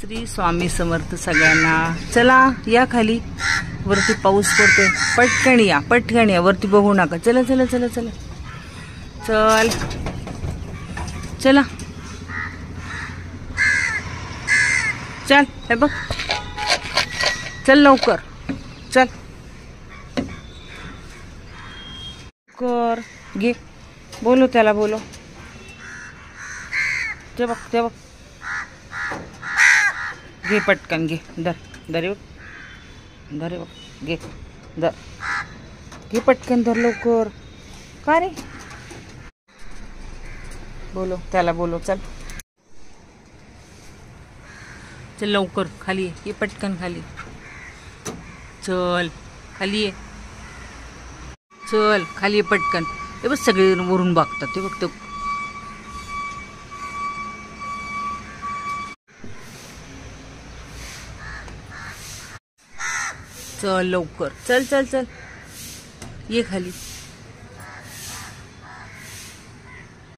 श्री स्वामी समर्थ सगळ्यांना। चला या खाली, वरती पाऊस पडतोय, पटकन या वरती, बघू नका। चला चला चला चला चल चला चल, हे बघ, चल लवकर चल कर, घे, बोलो त्याला, बोलो, ते बघ ते बघ, घे पटकन, घे, धर धर धर बघ, घे धर, घे पटकन, धर लवकर। का रे, बोलो त्याला, बोलो, चल चल लवकर, खाली ये पटकन, खाली चल, खाली ये, चल खाली ये पटकन। हे बघ सगळे वरून बघतात, ते बघ, चल लवकर, चल चल चल, ये खाली।